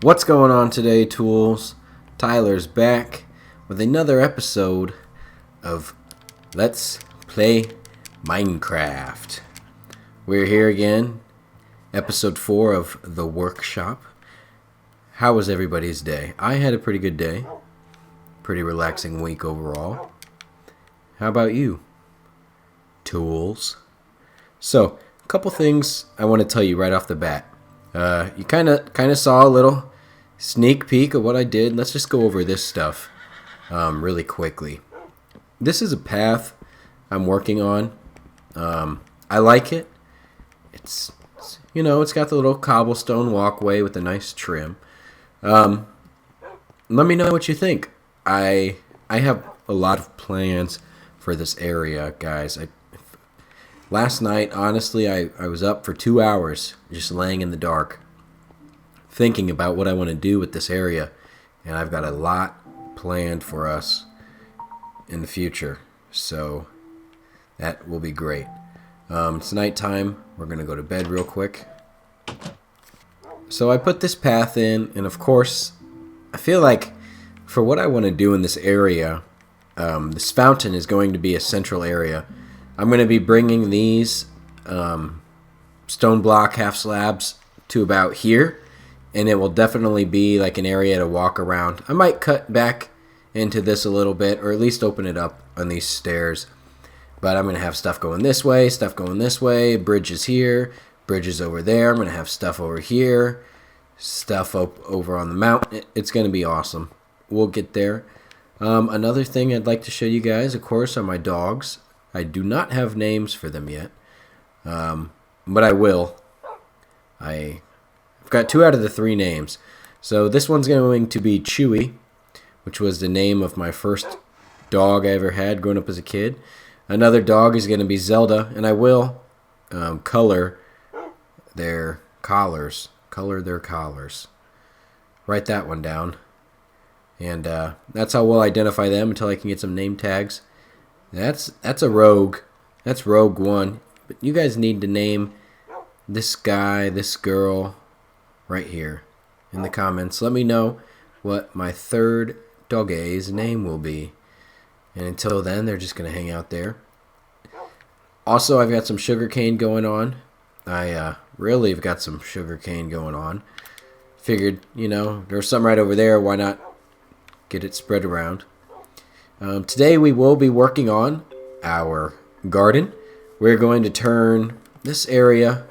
What's going on today, Tools? Tyler's back with another episode of Let's Play Minecraft. We're here again, episode 4 of The Workshop. How was everybody's day? I had a pretty good day. Pretty relaxing week overall. How about you, Tools? So, a couple things I want to tell you right off the bat. You kind of saw a little sneak peek of what I did. Let's just go over this stuff really quickly. This is a path I'm working on. I like it. It's got the little cobblestone walkway with a nice trim. Let me know what you think. I have a lot of plans for this area, guys. Last night, honestly, I was up for 2 hours just laying in the dark thinking about what I want to do with this area, and I've got a lot planned for us in the future, so that will be great. It's nighttime. We're going to go to bed real quick. So I put this path in, and of course, I feel like for what I want to do in this area, this fountain is going to be a central area. I'm going to be bringing these stone block half slabs to about here, and it will definitely be like an area to walk around. I might cut back into this a little bit, or at least open it up on these stairs. But I'm going to have stuff going this way, stuff going this way, bridges here, bridges over there. I'm going to have stuff over here, stuff over on the mountain. It's going to be awesome. We'll get there. Another thing I'd like to show you guys, of course, are my dogs. I do not have names for them yet, but I will. I've got 2 out of the 3 names. So this one's going to be Chewy, which was the name of my first dog I ever had growing up as a kid. Another dog is going to be Zelda, and I will color their collars. Write that one down. And that's how we'll identify them until I can get some name tags. That's a rogue. That's Rogue 1. But you guys need to name this guy, this girl, right here in the comments. Let me know what my third dogge's name will be. And until then, they're just going to hang out there. Also, I've got some sugarcane going on. I really have got some sugarcane going on. Figured, there's some right over there. Why not get it spread around? Today we will be working on our garden. We're going to turn this area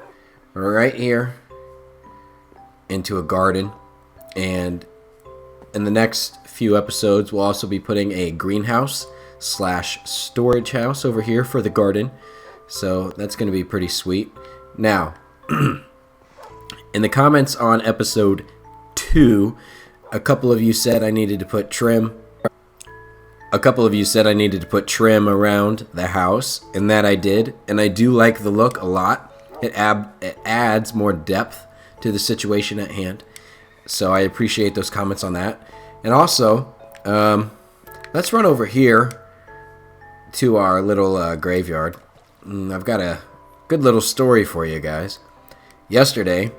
right here into a garden, and in the next few episodes we'll also be putting a greenhouse / storage house over here for the garden, so that's going to be pretty sweet. Now, in the comments on episode 2, a couple of you said I needed to put trim around the house, and that I did, and I do like the look a lot. It adds more depth to the situation at hand, so I appreciate those comments on that. And also, let's run over here to our little graveyard. I've got a good little story for you guys. Yesterday,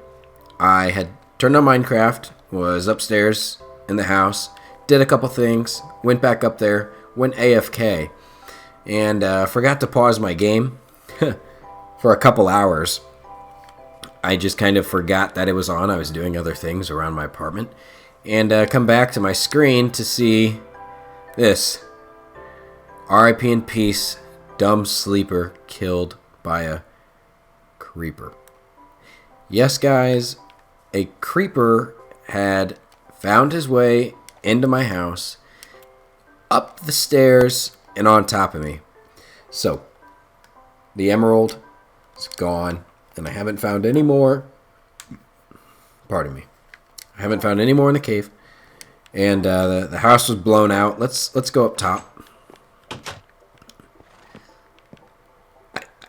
I had turned on Minecraft, was upstairs in the house, did a couple things, went back up there, went AFK, and forgot to pause my game for a couple hours. I just kind of forgot that it was on. I was doing other things around my apartment, and come back to my screen to see this. R.I.P. in peace, dumb sleeper killed by a creeper. Yes, guys, a creeper had found his way into my house, up the stairs, and on top of me. So, the emerald is gone, and I haven't found any more. Pardon me. I haven't found any more in the cave, and the house was blown out. Let's go up top.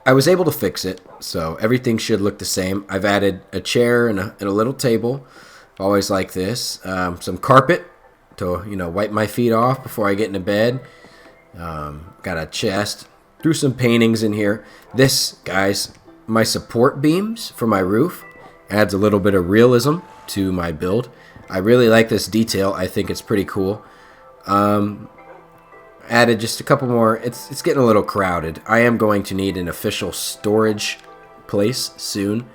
I was able to fix it, so everything should look the same. I've added a chair and a little table, always like this. Some carpet to wipe my feet off before I get into bed. Got a chest. Threw some paintings in here. This, guys, my support beams for my roof adds a little bit of realism to my build. I really like this detail. I think it's pretty cool. Added just a couple more. It's getting a little crowded. I am going to need an official storage place soon.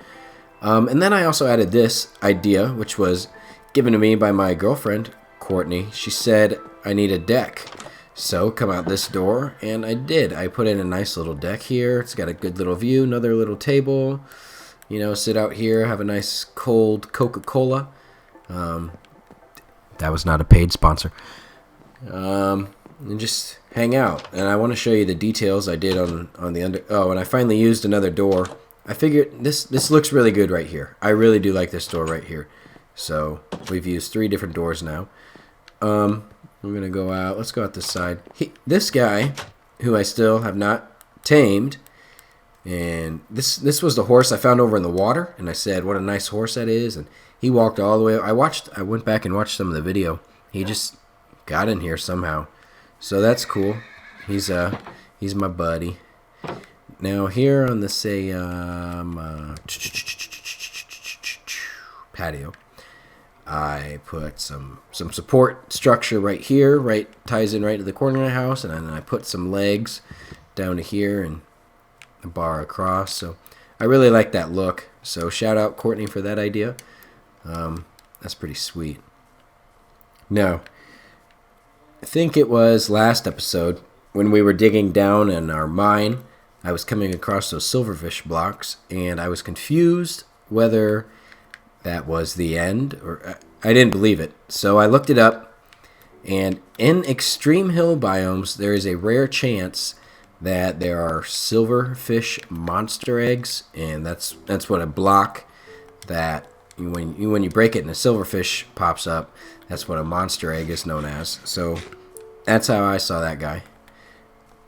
And then I also added this idea, which was given to me by my girlfriend, Courtney. She said I need a deck. So come out this door, and I did. I put in a nice little deck here. It's got a good little view, another little table. You know, sit out here, have a nice cold Coca-Cola. That was not a paid sponsor. And just hang out. And I want to show you the details I did on the under. Oh, and I finally used another door. I figured this looks really good right here. I really do like this door right here. So we've used 3 different doors now. We're gonna go out. Let's go out this side. This guy, who I still have not tamed, and this was the horse I found over in the water, and I said, "What a nice horse that is!" And he walked all the way. I went back and watched some of the video. He just got in here somehow, so that's cool. He's my buddy. Now here on the patio, I put some support structure right here, ties in right to the corner of the house, and then I put some legs down to here and a bar across. So I really like that look. So shout out Courtney for that idea. That's pretty sweet. Now, I think it was last episode when we were digging down in our mine, I was coming across those silverfish blocks, and I was confused whether that was the end, or I didn't believe it. So I looked it up, and in extreme hill biomes, there is a rare chance that there are silverfish monster eggs, and that's what a block that when you break it and a silverfish pops up, that's what a monster egg is known as. So that's how I saw that guy.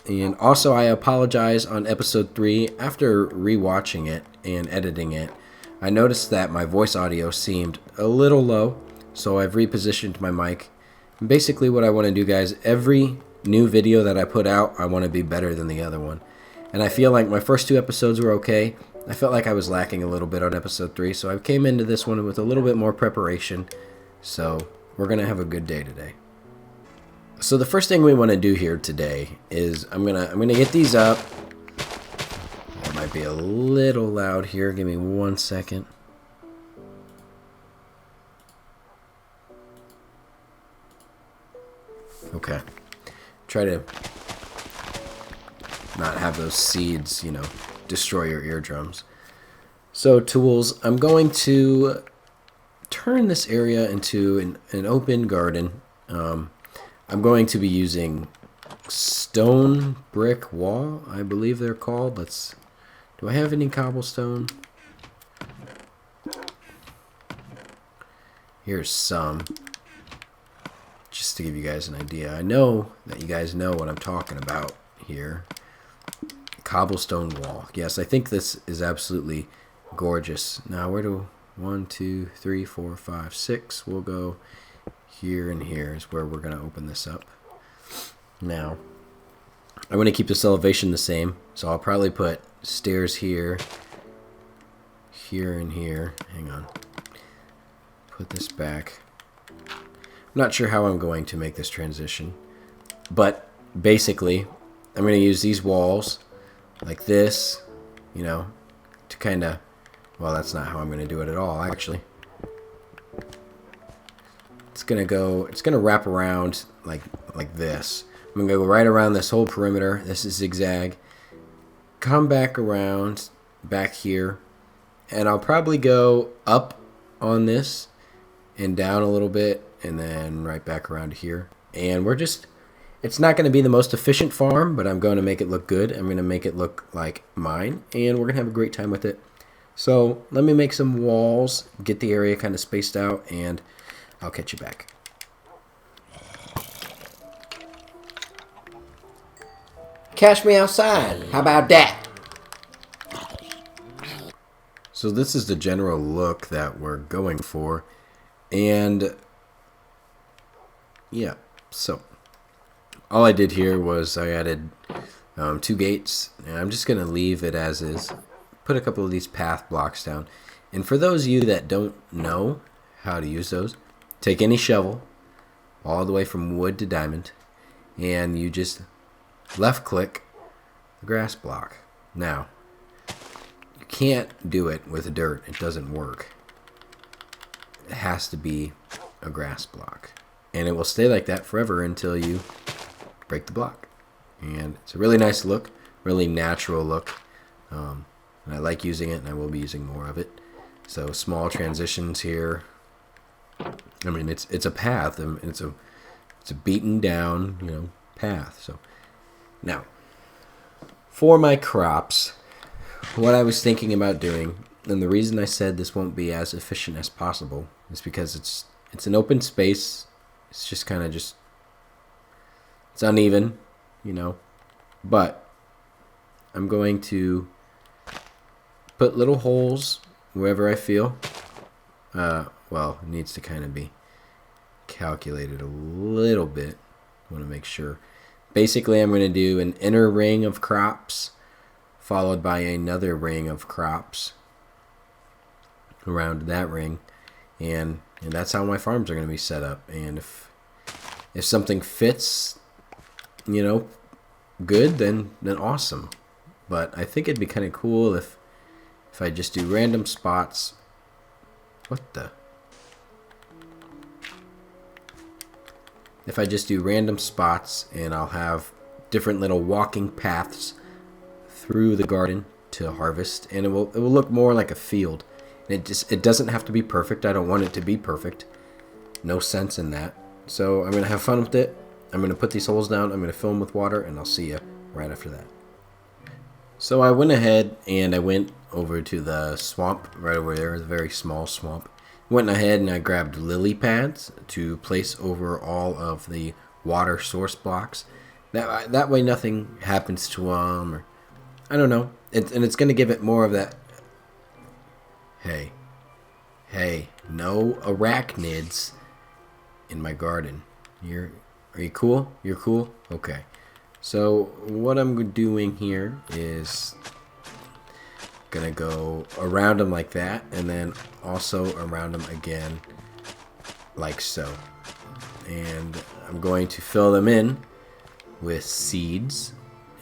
And also, I apologize on episode 3. After rewatching it and editing it, I noticed that my voice audio seemed a little low, so I've repositioned my mic. And basically what I want to do, guys, every new video that I put out, I want to be better than the other one. And I feel like my first 2 episodes were okay. I felt like I was lacking a little bit on episode 3, so I came into this one with a little bit more preparation. So we're going to have a good day today. So the first thing we want to do here today is I'm gonna get these up. It might be a little loud here. Give me 1 second. Okay. Try to not have those seeds, destroy your eardrums. So tools, I'm going to turn this area into an open garden. I'm going to be using stone brick wall, I believe they're called. Do I have any cobblestone? Here's some, just to give you guys an idea. I know that you guys know what I'm talking about here. Cobblestone wall. Yes, I think this is absolutely gorgeous. Now, where do 1, 2, 3, 4, 5, 6? We'll go here and here is where we're going to open this up. Now, I want to keep this elevation the same, so I'll probably put stairs here, here, and here. Hang on. Put this back. I'm not sure how I'm going to make this transition, but basically, I'm going to use these walls like this, to kind of, well, that's not how I'm going to do it at all, actually. It's gonna wrap around like this. I'm gonna go right around this whole perimeter. This is zigzag. Come back around back here, and I'll probably go up on this and down a little bit, and then right back around here. And it's not going to be the most efficient farm, but I'm going to make it look good. I'm going to make it look like mine, and we're going to have a great time with it. So let me make some walls, get the area kind of spaced out, and I'll catch you back. Catch me outside. How about that? So this is the general look that we're going for. And yeah, so all I did here was I added 2 gates. And I'm just going to leave it as is. Put a couple of these path blocks down. And for those of you that don't know how to use those, take any shovel, all the way from wood to diamond, and you just left click the grass block. Now, you can't do it with dirt. It doesn't work. It has to be a grass block. And it will stay like that forever until you break the block. And it's a really nice look, really natural look. And I like using it, and I will be using more of it. So small transitions here. I mean, it's a path, and it's a beaten down, path. So now, for my crops, what I was thinking about doing, and the reason I said this won't be as efficient as possible, is because it's an open space. It's just kind of it's uneven, but I'm going to put little holes wherever I feel. Well, it needs to kind of be calculated a little bit. I want to make sure. Basically, I'm going to do an inner ring of crops followed by another ring of crops around that ring, and that's how my farms are going to be set up. And if something fits, good, then awesome. But I think it'd be kind of cool if I just do random spots. What the? If I just do random spots, and I'll have different little walking paths through the garden to harvest, and it will look more like a field. And it doesn't have to be perfect. I don't want it to be perfect. No sense in that. So I'm gonna have fun with it. I'm gonna put these holes down. I'm gonna fill them with water, and I'll see you right after that. So I went ahead and I went over to the swamp right over there, the very small swamp. Went ahead and I grabbed lily pads to place over all of the water source blocks. That way nothing happens to them, or I don't know. And it's going to give it more of that. Hey, no arachnids in my garden. Are you cool? You're cool? Okay. So what I'm doing here is gonna go around them like that, and then also around them again like so. And I'm going to fill them in with seeds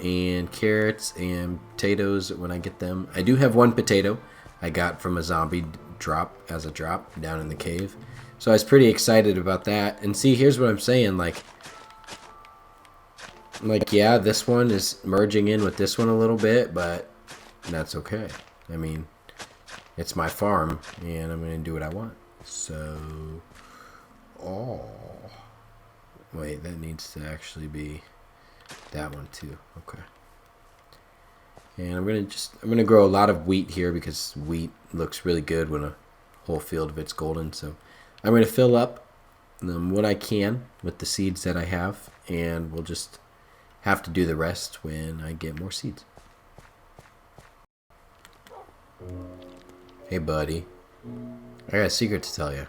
and carrots and potatoes when I get them. I do have one potato I got from a zombie drop down in the cave, so I was pretty excited about that. And see, here's what I'm saying, like yeah, this one is merging in with this one a little bit, but that's okay. I mean, it's my farm, and I'm going to do what I want. So, wait, that needs to actually be that one too. Okay. And I'm going to grow a lot of wheat here, because wheat looks really good when a whole field of it's golden. So I'm going to fill up what I can with the seeds that I have, and we'll just have to do the rest when I get more seeds. Hey, buddy. I got a secret to tell you.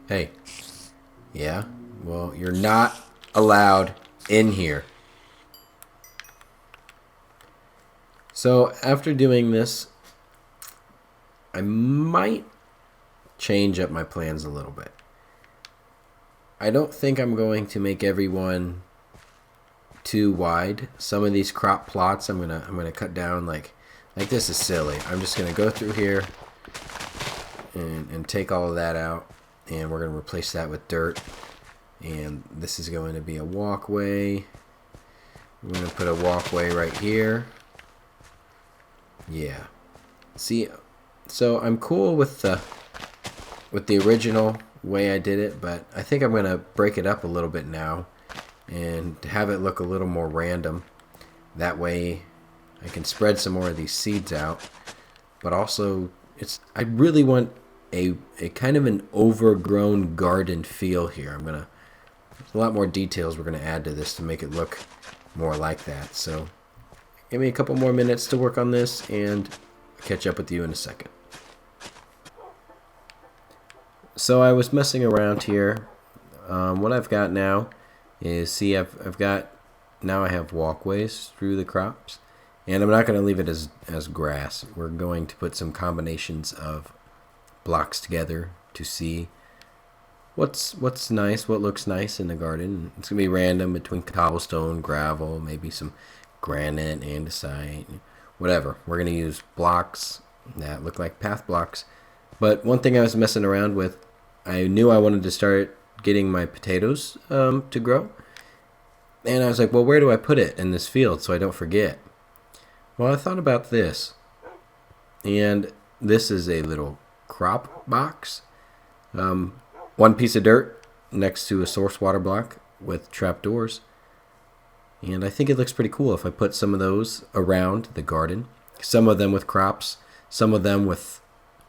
Hey. Yeah? Well, you're not allowed in here. So, after doing this, I might change up my plans a little bit. I don't think I'm going to make everyone too wide. Some of these crop plots I'm gonna cut down. Like this is silly. I'm just gonna go through here and take all of that out, and we're gonna replace that with dirt. And this is going to be a walkway. We're gonna put a walkway right here. Yeah. See, so I'm cool with the original way I did it, but I think I'm gonna break it up a little bit now and have it look a little more random. That way I can spread some more of these seeds out, but also I really want a kind of an overgrown garden feel here. There's a lot more details we're gonna add to this to make it look more like that. So give me a couple more minutes to work on this, and I'll catch up with you in a second. So I was messing around here. What I've got now is, see, I have walkways through the crops, and I'm not going to leave it as grass. We're going to put some combinations of blocks together to see what's nice, what looks nice in the garden. It's gonna be random between cobblestone, gravel, maybe some granite, andesite, whatever. We're gonna use blocks that look like path blocks. But one thing I was messing around with, I knew I wanted to start getting my potatoes to grow, and I was like, well, where do I put it in this field so I don't forget? Well, I thought about this, and this is a little crop box. One piece of dirt next to a source water block with trapdoors. And I think it looks pretty cool if I put some of those around the garden. Some of them with crops, some of them with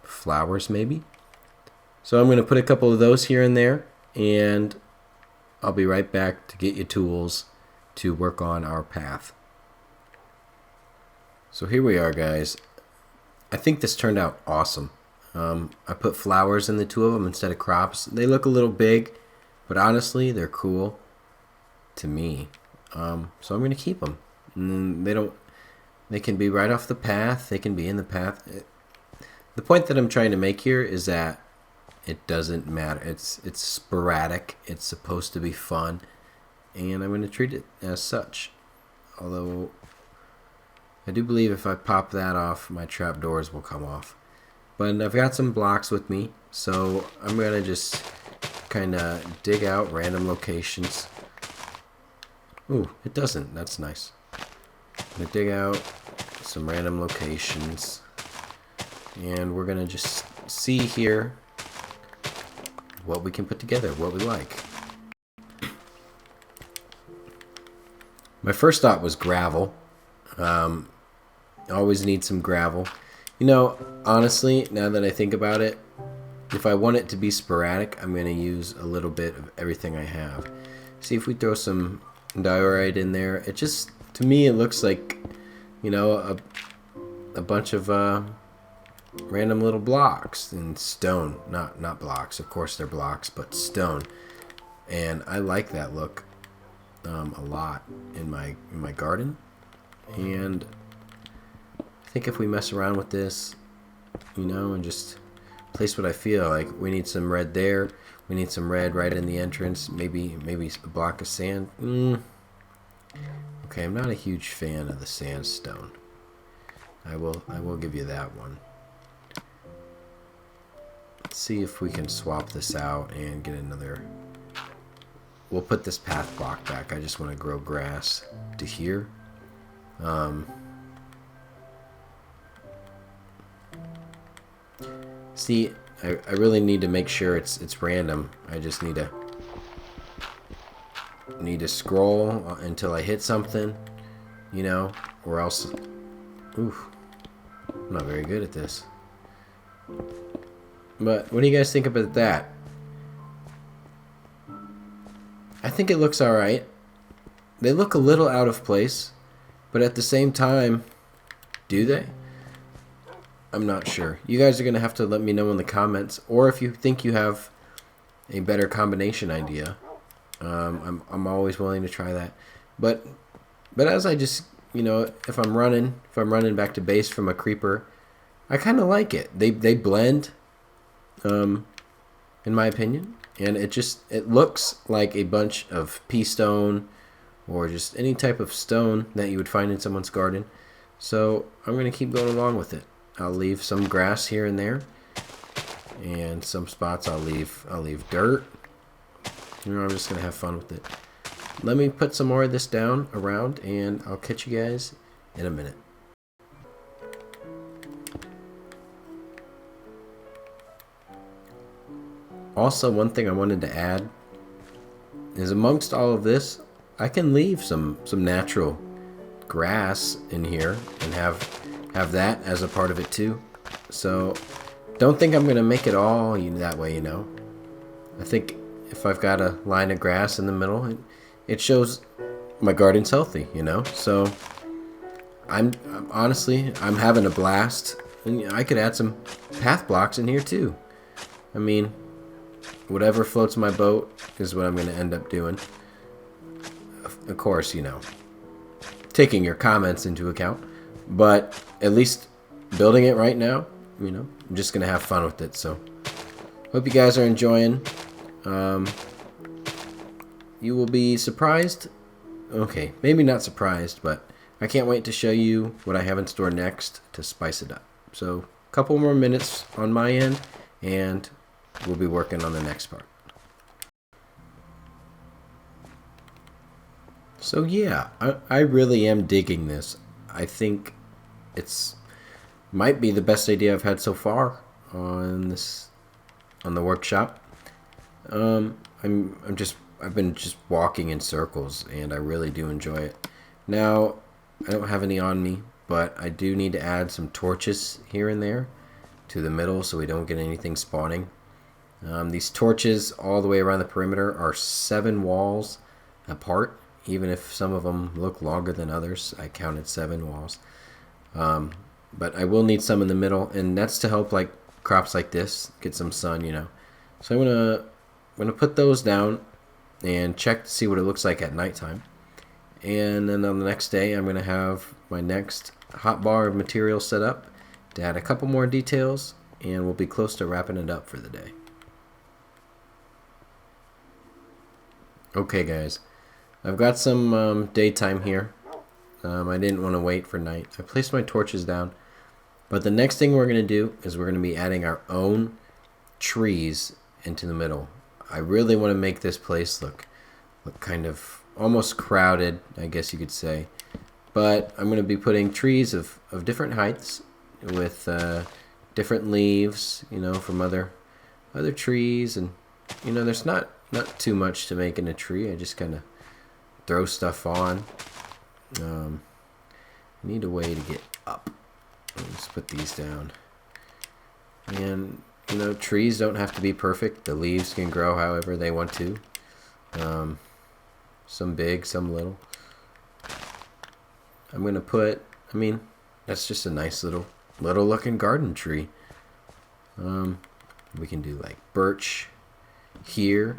flowers maybe. So I'm going to put a couple of those here and there, and I'll be right back to get you tools to work on our path. So here we are, guys. I think this turned out awesome. I put flowers in the two of them instead of crops. They look a little big, but honestly, they're cool to me. So I'm going to keep them. They can be right off the path. They can be in the path. The point that I'm trying to make here is that it doesn't matter. It's sporadic. It's supposed to be fun, and I'm going to treat it as such. Although I do believe if I pop that off, my trapdoors will come off. But I've got some blocks with me, so I'm going to just kind of dig out random locations. Ooh, it doesn't. That's nice. I'm going to dig out some random locations, and we're going to just see here what we can put together, what we like. My first thought was gravel. Always need some gravel. You know, honestly, now that I think about it, if I want it to be sporadic, I'm going to use a little bit of everything I have. See if we throw some diorite in there. It just, to me, it looks like, you know, a bunch of random little blocks and stone. Not blocks, of course they're blocks, but stone. And I like that look a lot in my garden. And I think if we mess around with this, you know, and just place what I feel like, we need some red there, we need some red right in the entrance, maybe a block of sand. Okay, I'm not a huge fan of the sandstone. I will give you that one. Let's see if we can swap this out and get another. We'll put this path block back. I just want to grow grass to here. See, I really need to make sure it's random. I just need to scroll until I hit something, you know, or else. Oof, I'm not very good at this. But what do you guys think about that? I think it looks alright. They look a little out of place, but at the same time, do they? I'm not sure. You guys are going to have to let me know in the comments, or if you think you have a better combination idea. I'm always willing to try that. But as I just, you know, if I'm running back to base from a creeper, I kind of like it. They blend, in my opinion, and it looks like a bunch of pea stone or just any type of stone that you would find in someone's garden. So I'm going to keep going along with it. I'll leave some grass here and there, and some spots I'll leave dirt. You know, I'm just gonna have fun with it. Let me put some more of this down around, and I'll catch you guys in a minute. Also, one thing I wanted to add is amongst all of this, I can leave some natural grass in here and have that as a part of it too. So don't think I'm gonna make it all that way, you know. I think if I've got a line of grass in the middle, it shows my garden's healthy, you know. So I'm honestly having a blast, and I could add some path blocks in here too. I mean, whatever floats my boat is what I'm gonna end up doing. Of course, you know, taking your comments into account. But at least building it right now, you know, I'm just going to have fun with it. So hope you guys are enjoying. You will be surprised. Okay, maybe not surprised, but I can't wait to show you what I have in store next to spice it up. So, a couple more minutes on my end, and we'll be working on the next part. So yeah, I really am digging this. I think it's might be the best idea I've had so far on the workshop. I've been just walking in circles, and I really do enjoy it. Now, I don't have any on me, but I do need to add some torches here and there to the middle so we don't get anything spawning. These torches all the way around the perimeter are 7 walls apart. Even if some of them look longer than others, I counted 7 walls. But I will need some in the middle, and that's to help like crops like this get some sun, you know. So I'm gonna put those down and check to see what it looks like at nighttime. And then on the next day, I'm gonna have my next hotbar of material set up to add a couple more details, and we'll be close to wrapping it up for the day. Okay, guys. I've got some daytime here. I didn't want to wait for night. I placed my torches down. But the next thing we're going to do is we're going to be adding our own trees into the middle. I really want to make this place look kind of almost crowded, I guess you could say. But I'm going to be putting trees of different heights with different leaves, you know, from other trees. And, you know, there's not too much to make in a tree. I just kind of throw stuff on. I need a way to get up. Let's put these down. And, you know, trees don't have to be perfect. The leaves can grow however they want to. Some big, some little. I'm going to put, I mean, that's just a nice little looking garden tree. We can do like birch here.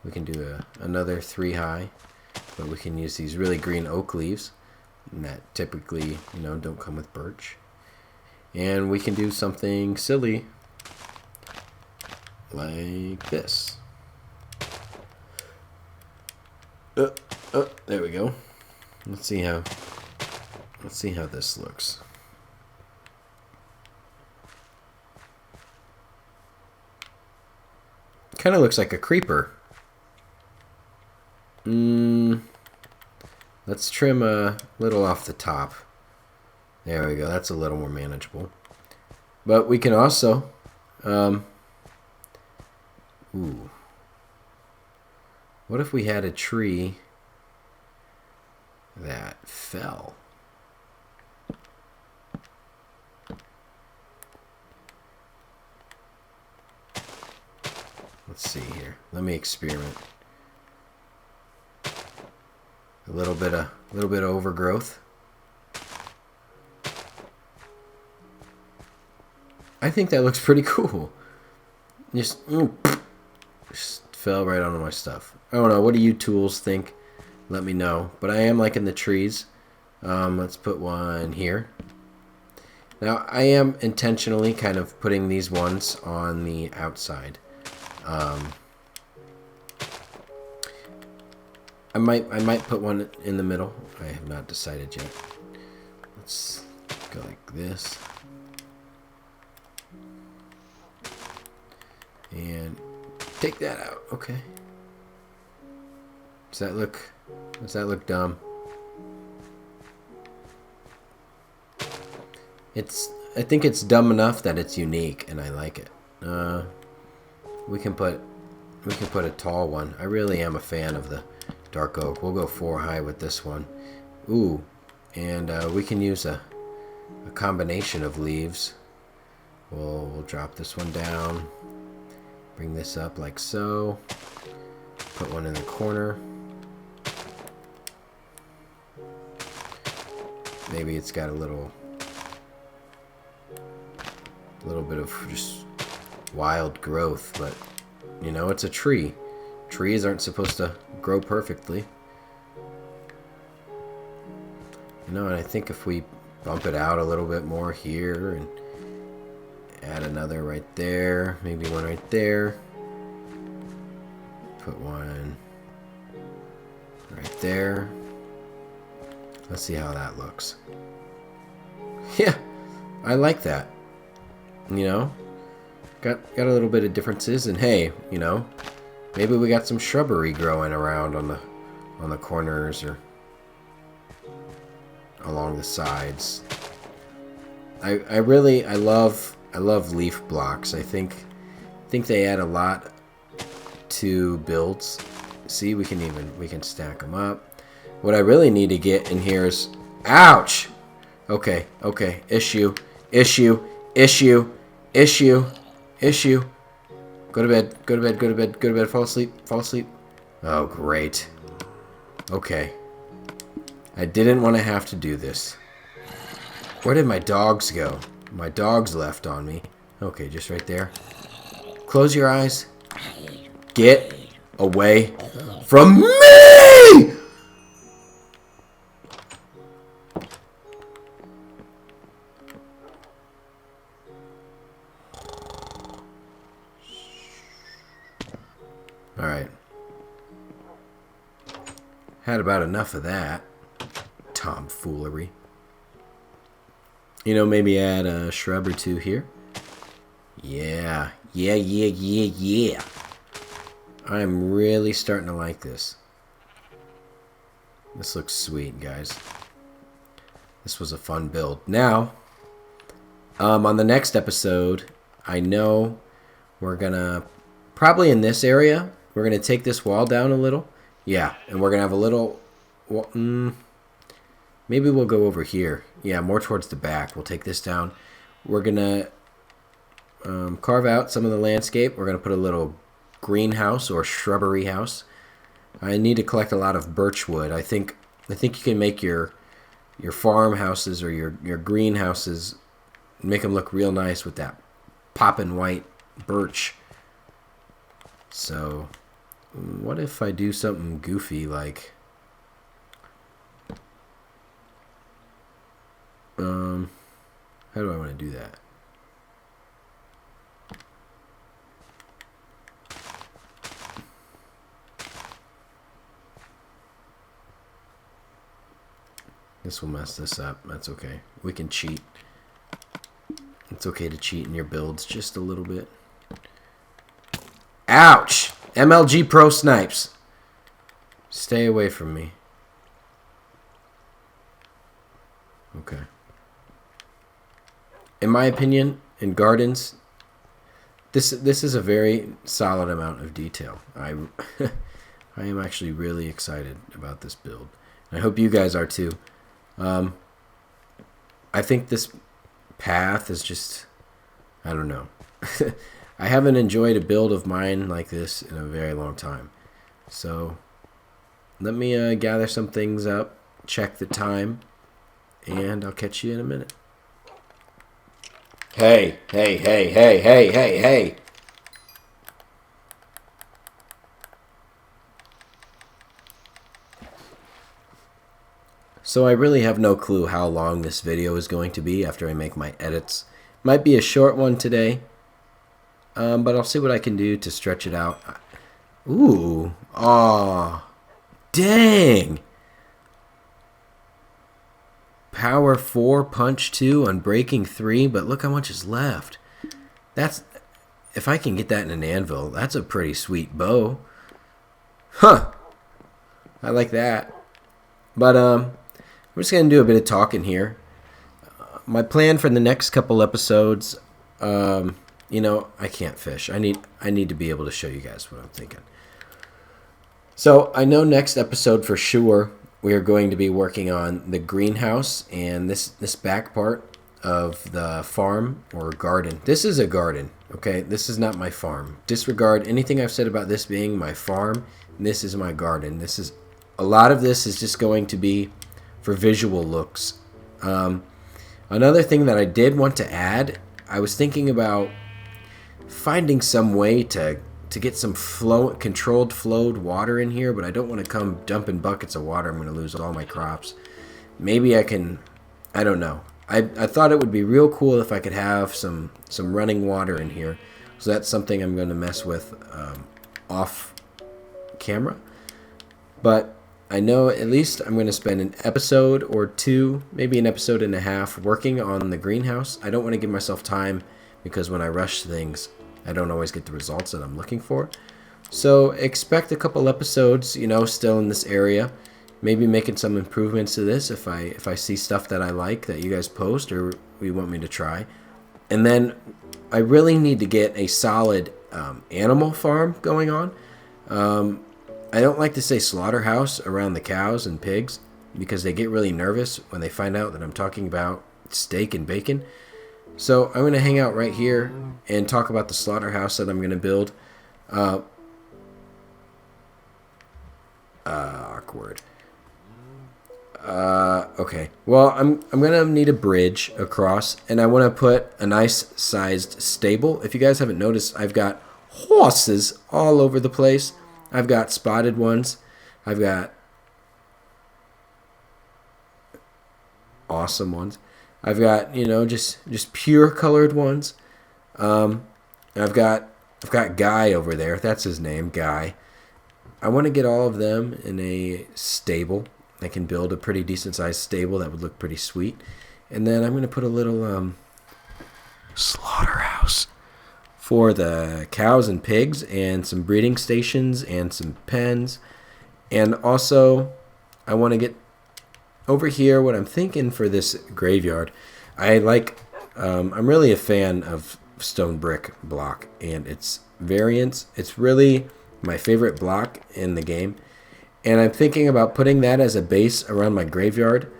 We can do another 3 high, but we can use these really green oak leaves that typically, you know, don't come with birch. And we can do something silly like this. There we go. Let's see how this looks. Kind of looks like a creeper. Let's trim a little off the top. There we go. That's a little more manageable. But we can also, what if we had a tree that fell? Let's see here. Let me experiment. A little bit of overgrowth. I think that looks pretty cool. Just fell right onto my stuff. I don't know. What do you tools think? Let me know. But I am liking the trees. Let's put one here. Now I am intentionally kind of putting these ones on the outside. I might put one in the middle. I have not decided yet. Let's go like this. And take that out. Okay. Does that look dumb? I think it's dumb enough that it's unique and I like it. We can put a tall one. I really am a fan of the dark oak. We'll go 4 high with this one. Ooh, and we can use a combination of leaves. We'll drop this one down. Bring this up like so. Put one in the corner. Maybe it's got a little bit of just wild growth, but you know, it's a tree. Trees aren't supposed to grow perfectly. You know, and I think if we bump it out a little bit more here and add another right there, maybe one right there, put one right there. Let's see how that looks. Yeah, I like that. You know, got a little bit of differences, and hey, you know, maybe we got some shrubbery growing around on the corners or along the sides. I love leaf blocks. I think they add a lot to builds. See, we can stack them up. What I really need to get in here is, ouch. Okay. Issue. Go to bed. Fall asleep. Oh, great. Okay. I didn't want to have to do this. Where did my dogs go? My dogs left on me. Okay, just right there. Close your eyes. Get away from me! Alright. Had about enough of that tomfoolery. You know, maybe add a shrub or two here. Yeah. I'm really starting to like this. This looks sweet, guys. This was a fun build. Now, on the next episode, I know we're gonna, probably in this area, we're gonna take this wall down a little. Yeah, and we're gonna have a little, maybe we'll go over here. Yeah, more towards the back. We'll take this down. We're gonna carve out some of the landscape. We're gonna put a little greenhouse or shrubbery house. I need to collect a lot of birch wood. I think you can make your farmhouses or your greenhouses, make them look real nice with that poppin' white birch. So, what if I do something goofy like, how do I want to do that? This will mess this up. That's okay. We can cheat. It's okay to cheat in your builds just a little bit. Ouch! MLG Pro Snipes. Stay away from me. Okay. In my opinion, in gardens, this is a very solid amount of detail. I am actually really excited about this build. I hope you guys are too. I think this path is just, I don't know. I haven't enjoyed a build of mine like this in a very long time. So let me gather some things up, check the time, and I'll catch you in a minute. Hey. So I really have no clue how long this video is going to be after I make my edits. Might be a short one today, but I'll see what I can do to stretch it out. Ooh, aw, dang. Power 4, punch 2, unbreaking 3, but look how much is left. That's, if I can get that in an anvil, that's a pretty sweet bow. Huh, I like that. But, I'm just going to do a bit of talking here. My plan for the next couple episodes, you know, I can't fish. I need to be able to show you guys what I'm thinking. So I know next episode for sure we are going to be working on the greenhouse and this back part of the farm or garden. This is a garden, okay? This is not my farm. Disregard anything I've said about this being my farm. This is my garden. This is, a lot of this is just going to be for visual looks. Another thing that I did want to add, I was thinking about finding some way to get some controlled flowed water in here, but I don't want to come dumping buckets of water. I'm going to lose all my crops. Maybe I can, I don't know. I thought it would be real cool if I could have some running water in here. So that's something I'm going to mess with off camera. But I know at least I'm going to spend an episode or two, maybe an episode and a half, working on the greenhouse. I don't want to give myself time because when I rush things, I don't always get the results that I'm looking for. So expect a couple episodes, still in this area. Maybe making some improvements to this if I see stuff that I like that you guys post or you want me to try. And then I really need to get a solid animal farm going on. I don't like to say slaughterhouse around the cows and pigs because they get really nervous when they find out that I'm talking about steak and bacon. So I'm going to hang out right here and talk about the slaughterhouse that I'm going to build. Awkward. Okay. Well, I'm gonna need a bridge across, and I want to put a nice sized stable. If you guys haven't noticed, I've got horses all over the place. I've got spotted ones. I've got awesome ones. I've got just pure colored ones. I've got Guy over there. That's his name, Guy. I want to get all of them in a stable. I can build a pretty decent sized stable that would look pretty sweet. And then I'm going to put a little slaughterhouse for the cows and pigs and some breeding stations and some pens. And also I want to get over here what I'm thinking for this graveyard. I'm really a fan of stone brick block and its variants. It's really my favorite block in the game. And I'm thinking about putting that as a base around my graveyard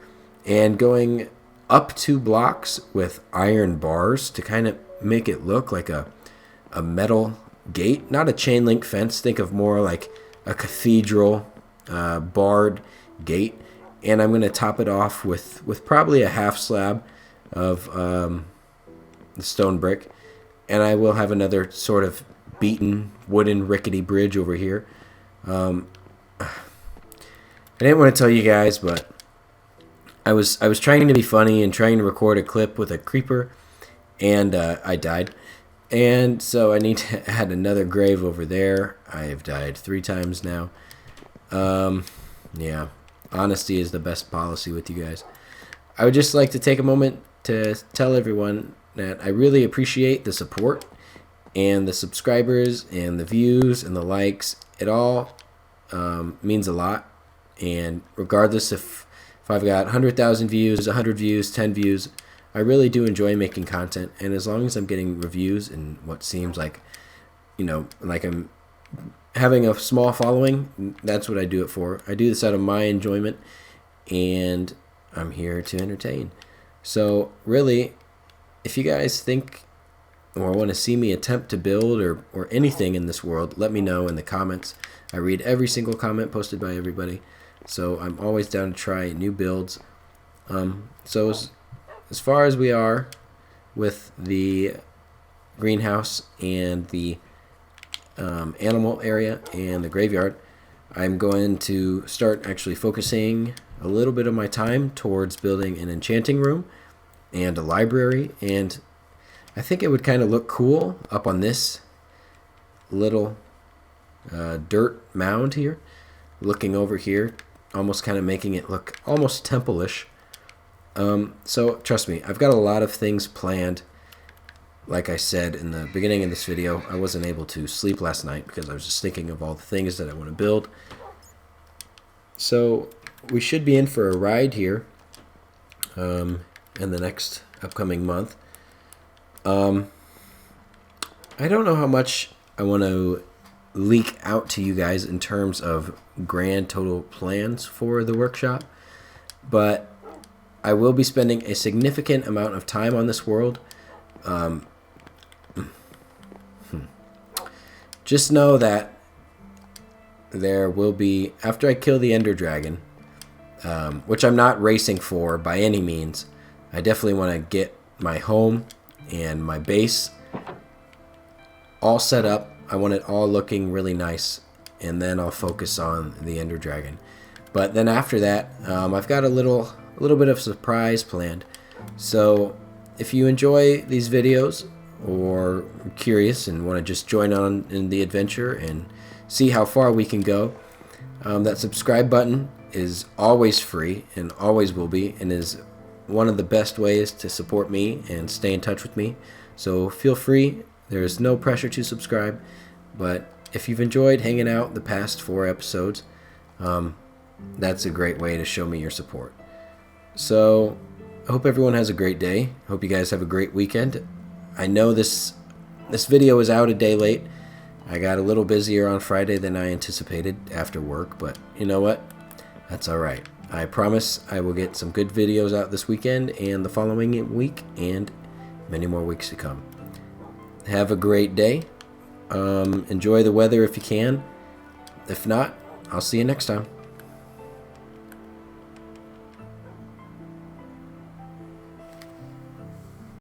and going up 2 blocks with iron bars to kind of make it look like a metal gate. Not a chain link fence. Think of more like a cathedral barred gate. And I'm going to top it off with probably a half slab of the stone brick. And I will have another sort of beaten wooden rickety bridge over here. I didn't want to tell you guys, but I was trying to be funny and trying to record a clip with a creeper, and I died. And so I need to add another grave over there. I have died 3 times now. Yeah, honesty is the best policy with you guys. I would just like to take a moment to tell everyone that I really appreciate the support and the subscribers and the views and the likes. It all means a lot. And regardless if I've got 100,000 views, 100 views, 10 views, I really do enjoy making content. And as long as I'm getting reviews and what seems like, like I'm having a small following, that's what I do it for. I do this out of my enjoyment, and I'm here to entertain. So really, if you guys think or want to see me attempt to build or anything in this world, let me know in the comments. I read every single comment posted by everybody. So I'm always down to try new builds. So as far as we are with the greenhouse and the animal area and the graveyard, I'm going to start actually focusing a little bit of my time towards building an enchanting room and a library. And I think it would kind of look cool up on this little dirt mound here, looking over here, almost kind of making it look almost temple-ish. So trust me, I've got a lot of things planned. Like I said in the beginning of this video, I wasn't able to sleep last night because I was just thinking of all the things that I want to build. So we should be in for a ride here in the next upcoming month. I don't know how much I want to leak out to you guys in terms of grand total plans for the workshop, but I will be spending a significant amount of time on this world. Just know that there will be, after I kill the Ender Dragon, which I'm not racing for by any means, I definitely want to get my home and my base all set up. I want it all looking really nice, and then I'll focus on the Ender Dragon. But then after that, I've got a little bit of surprise planned. So if you enjoy these videos or are curious and want to just join on in the adventure and see how far we can go. That subscribe button is always free and always will be, and is one of the best ways to support me and stay in touch with me. So feel free. There's no pressure to subscribe, but if you've enjoyed hanging out the past 4 episodes, that's a great way to show me your support. So I hope everyone has a great day. Hope you guys have a great weekend. I know this video is out a day late. I got a little busier on Friday than I anticipated after work, but you know what? That's all right. I promise I will get some good videos out this weekend and the following week and many more weeks to come. Have a great day. Enjoy the weather if you can. If not, I'll see you next time.